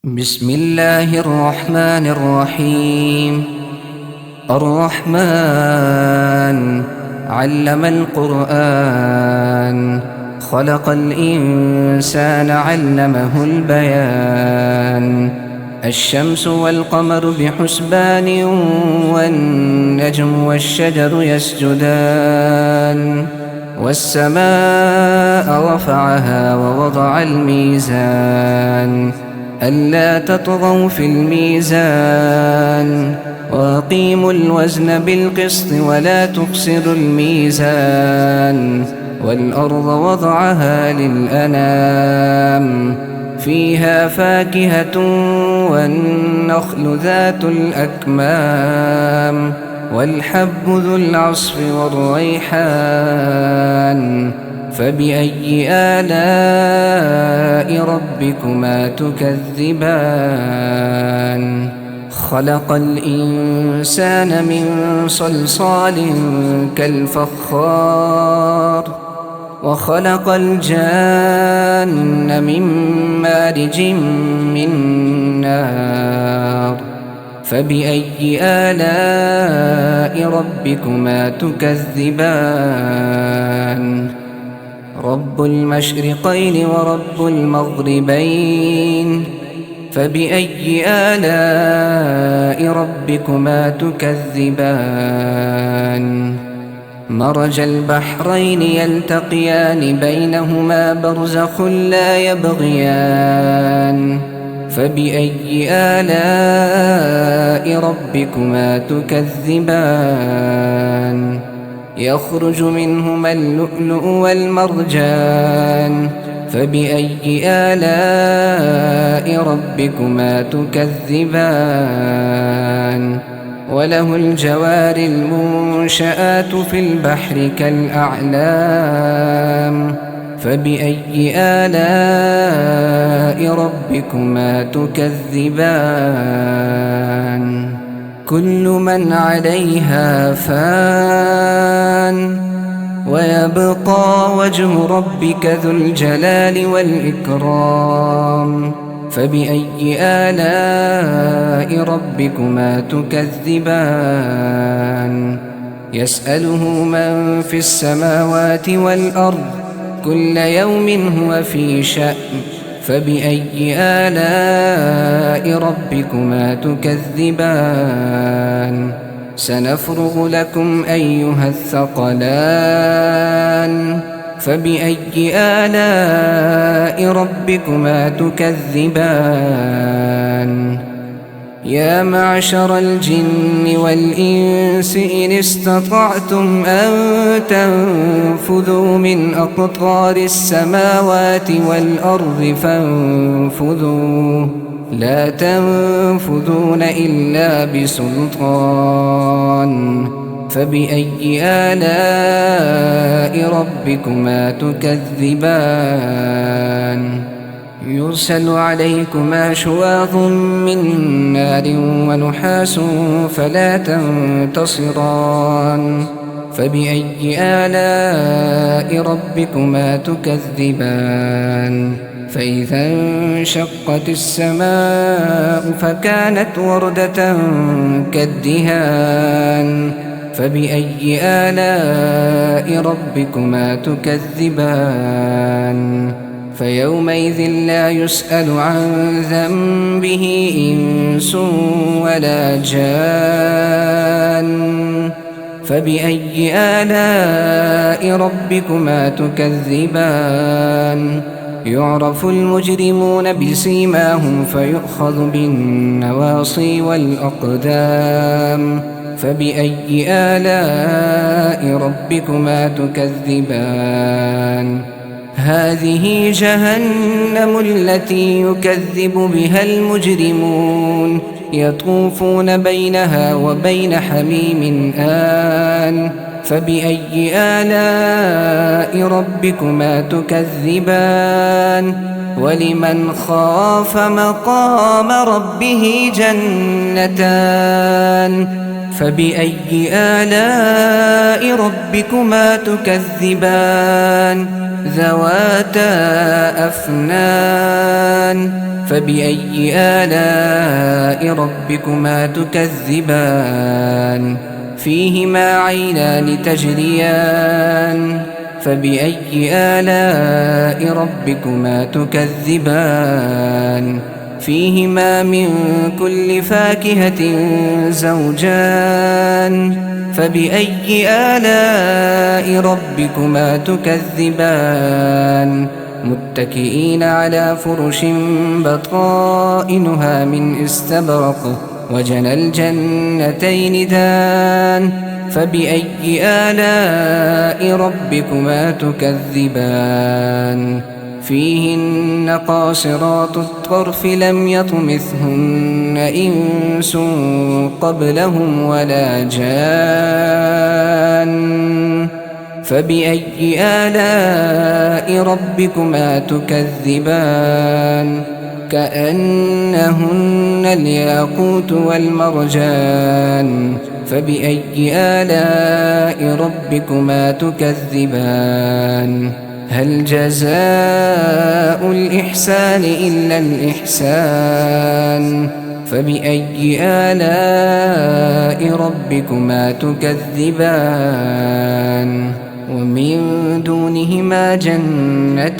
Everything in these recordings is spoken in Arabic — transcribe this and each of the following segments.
بسم الله الرحمن الرحيم. الرحمن علم القرآن، خلق الإنسان علمه البيان. الشمس والقمر بحسبان، والنجم والشجر يسجدان. والسماء رفعها ووضع الميزان، ألا تطغوا في الميزان، وأقيموا الوزن بالقسط ولا تخسروا الميزان. والأرض وضعها للأنام، فيها فاكهة والنخل ذات الأكمام، والحب ذو العصف والريحان. فبأي آلاء ربكما تكذبان؟ خلق الإنسان من صلصال كالفخار، وخلق الجان من مارج من نار. فبأي آلاء ربكما تكذبان؟ رب المشرقين ورب المغربين، فبأي آلاء ربكما تكذبان؟ مرج البحرين يلتقيان، بينهما برزخ لا يبغيان. فبأي آلاء ربكما تكذبان؟ يخرج منهما اللؤلؤ والمرجان. فبأي آلاء ربكما تكذبان؟ وله الجوار المنشآت في البحر كالأعلام. فبأي آلاء ربكما تكذبان؟ كل من عليها فان، ويبقى وجه ربك ذو الجلال والإكرام. فبأي آلاء ربكما تكذبان؟ يسأله من في السماوات والأرض، كل يوم هو في شأن. فبأي آلاء ربكما تكذبان؟ سنفرغ لكم أيها الثقلان. فبأي آلاء ربكما تكذبان؟ يا معشر الجن والإنس إن استطعتم أن تنفذوا من أقطار السماوات والأرض فانفذوا، لا تنفذون إلا بسلطان. فبأي آلاء ربكما تكذبان؟ يرسل عليكما شواظ من نار ونحاس فلا تنتصران. فبأي آلاء ربكما تكذبان؟ فإذا انشقت السماء فكانت وردة كالدهان. فبأي آلاء ربكما تكذبان؟ فيومئذ لا يسأل عن ذنبه إنس ولا جان. فبأي آلاء ربكما تكذبان؟ يعرف المجرمون بسيماهم فيؤخذ بالنواصي والأقدام. فبأي آلاء ربكما تكذبان؟ هذه جهنم التي يكذب بها المجرمون، يطوفون بينها وبين حميم آن. فبأي آلاء ربكما تكذبان؟ ولمن خاف مقام ربه جنتان. فبأي آلاء ربكما تكذبان؟ ذواتا أفنان. فبأي آلاء ربكما تكذبان فيهما عينان تجريان فبأي آلاء ربكما تكذبان فيهما من كل فاكهة زوجان فبأي آلاء ربكما تكذبان متكئين على فرش بطائنها من استبرق وجنى الجنتين دان فبأي آلاء ربكما تكذبان فيهن قاصرات الطرف لم يطمثهن إنس قبلهم ولا جان فبأي آلاء ربكما تكذبان كأنهن الياقوت والمرجان فبأي آلاء ربكما تكذبان هل جزاء الإحسان إلا الإحسان فبأي آلاء ربكما تكذبان ومن دونهما جنتان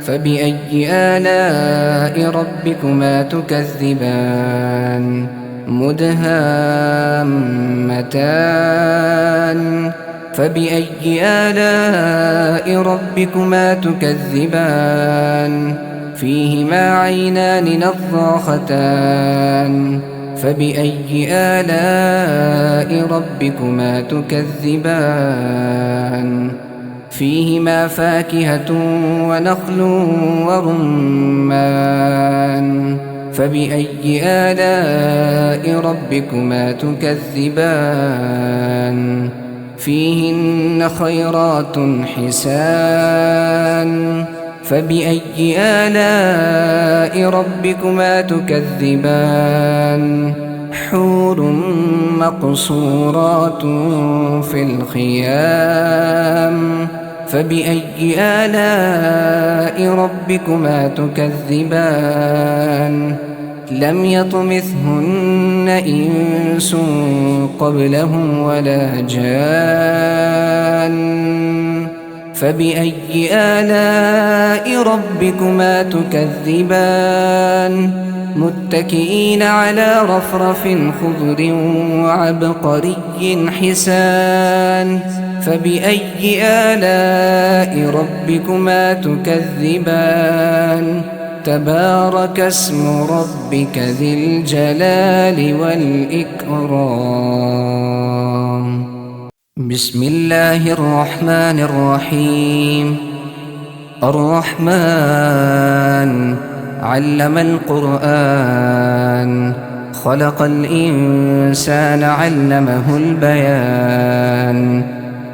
فبأي آلاء ربكما تكذبان مدهامتان فبأي آلاء ربكما تكذبان فيهما عينان نضاختان فبأي آلاء ربكما تكذبان فيهما فاكهة ونخل ورمان فبأي آلاء ربكما تكذبان فيهن خيرات حسان فبأي آلاء ربكما تكذبان حور مقصورات في الخيام فبأي آلاء ربكما تكذبان لم يطمثهن إنس قبلهم ولا جان فبأي آلاء ربكما تكذبان متكئين على رفرف خضر وعبقري حسان فبأي آلاء ربكما تكذبان تبارك اسم ربك ذي الجلال والإكرام بسم الله الرحمن الرحيم الرحمن علم القرآن خلق الإنسان علمه البيان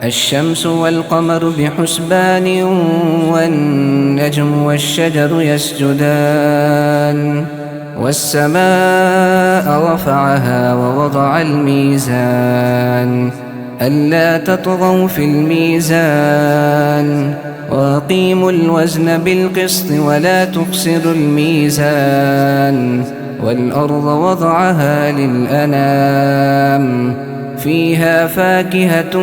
الشمس والقمر بحسبان والنجم والشجر يسجدان والسماء رفعها ووضع الميزان ألا تطغوا في الميزان وأقيموا الوزن بالقسط ولا تخسروا الميزان والأرض وضعها للأنام فيها فاكهة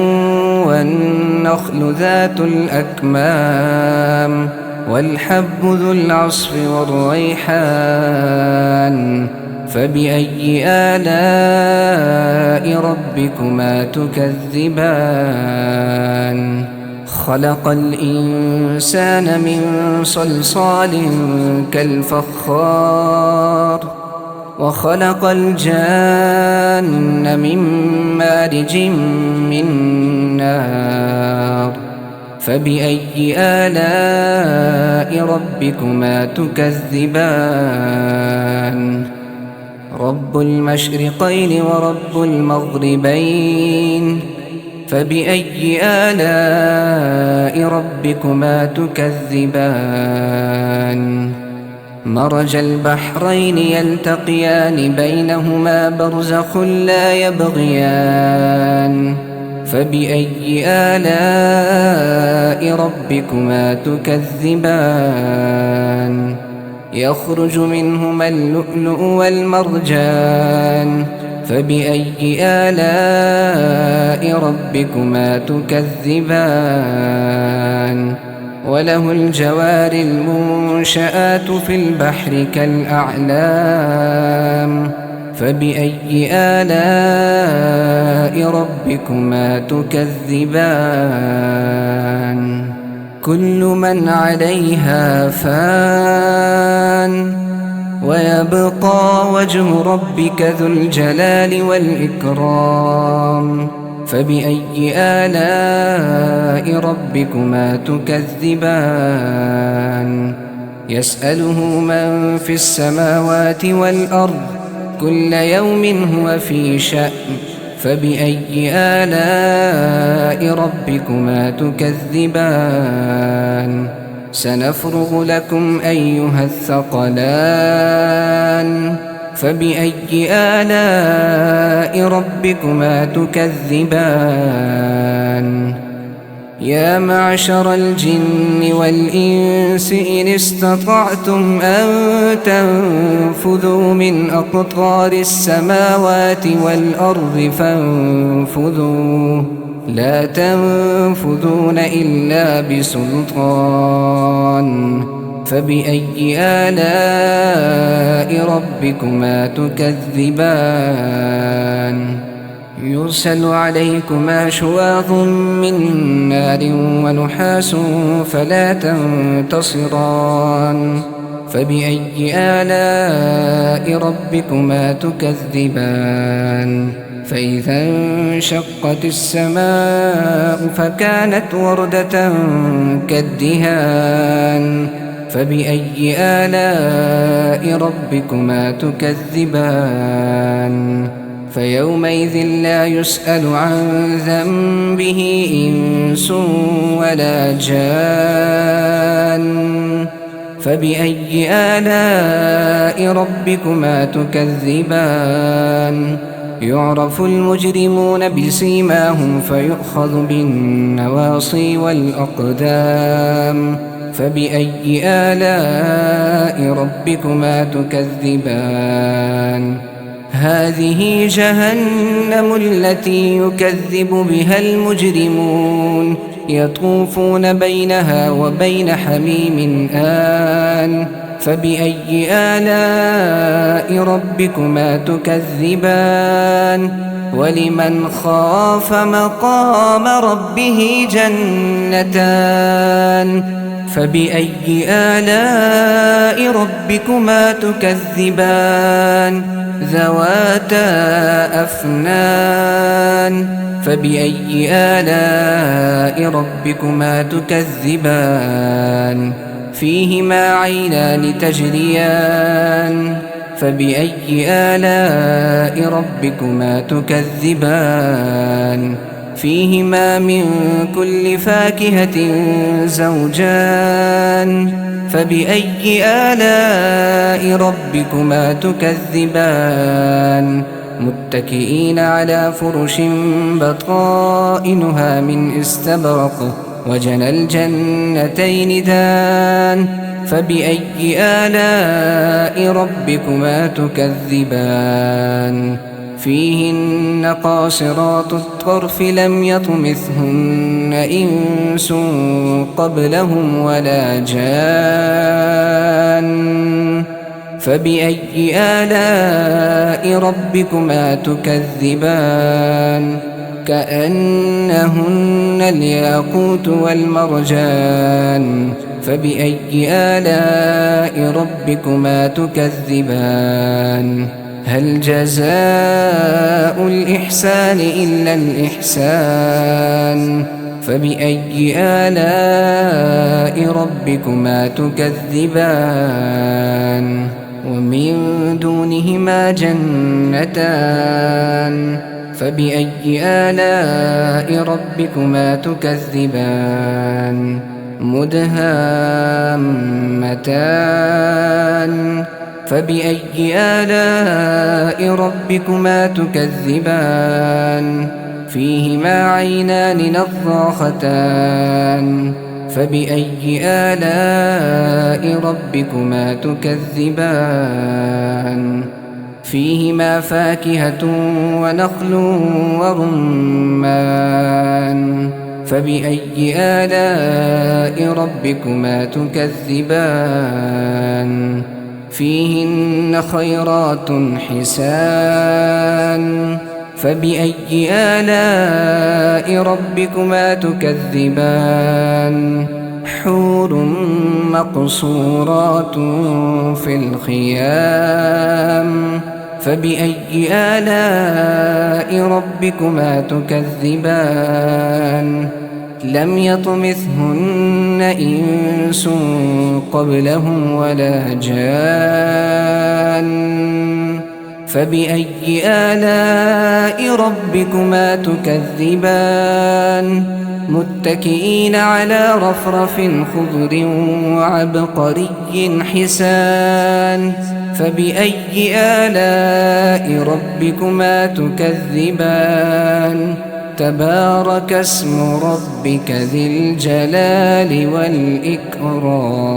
والنخل ذات الأكمام والحب ذو العصف والريحان فبأي آلاء ربكما تكذبان خلق الإنسان من صلصال كالفخار وخلق الجان من مارج من نار فبأي آلاء ربكما تكذبان رب المشرقين ورب المغربين فبأي آلاء ربكما تكذبان مرج البحرين يلتقيان بينهما برزخ لا يبغيان فبأي آلاء ربكما تكذبان يخرج منهما اللؤلؤ والمرجان فبأي آلاء ربكما تكذبان وله الجوار المنشآت في البحر كالأعلام فبأي آلاء ربكما تكذبان كل من عليها فان ويبقى وجه ربك ذو الجلال والإكرام فبأي آلاء ربكما تكذبان يسأله من في السماوات والأرض كل يوم هو في شأن فبأي آلاء ربكما تكذبان سنفرغ لكم أيها الثقلان فبأي آلاء ربكما تكذبان يا معشر الجن والإنس إن استطعتم أن تنفذوا من أقطار السماوات والأرض فانفذوا لا تنفذون إلا بسلطان فبأي آلاء ربكما تكذبان يرسل عليكما شواظ من نار ونحاس فلا تنتصران فبأي آلاء ربكما تكذبان فإذا انشقت السماء فكانت وردة كالدهان فبأي آلاء ربكما تكذبان فيومئذ لا يسأل عن ذنبه إنس ولا جان فبأي آلاء ربكما تكذبان يعرف المجرمون بسيماهم فيؤخذ بالنواصي والأقدام فبأي آلاء ربكما تكذبان هذه جهنم التي يكذب بها المجرمون يطوفون بينها وبين حميم آن فبأي آلاء ربكما تكذبان ولمن خاف مقام ربه جنتان فبأي آلاء ربكما تكذبان ذواتا أفنان فبأي آلاء ربكما تكذبان فيهما عينان تجريان فبأي آلاء ربكما تكذبان فيهما من كل فاكهة زوجان فبأي آلاء ربكما تكذبان متكئين على فرش بطائنها من استبرق وجنى الجنتين دان فبأي آلاء ربكما تكذبان فيهن قاصرات الطرف لم يطمثهن إنس قبلهم ولا جان فبأي آلاء ربكما تكذبان كأنهن الياقوت والمرجان فبأي آلاء ربكما تكذبان هل جزاء الإحسان إلا الإحسان فبأي آلاء ربكما تكذبان ومن دونهما جنتان فبأي آلاء ربكما تكذبان مدهامتان فبأي آلاء ربكما تكذبان فيهما عينان نضاختان فبأي آلاء ربكما تكذبان فيهما فاكهة ونخل ورمان فبأي آلاء ربكما تكذبان فيهن خيرات حسان فبأي آلاء ربكما تكذبان حور مقصورات في الخيام فبأي آلاء ربكما تكذبان لم يطمثهن إنس قبلهم ولا جان فبأي آلاء ربكما تكذبان متكئين على رفرف خضر وعبقري حسان فبأي آلاء ربكما تكذبان تبارك اسم ربك ذي الجلال والإكرام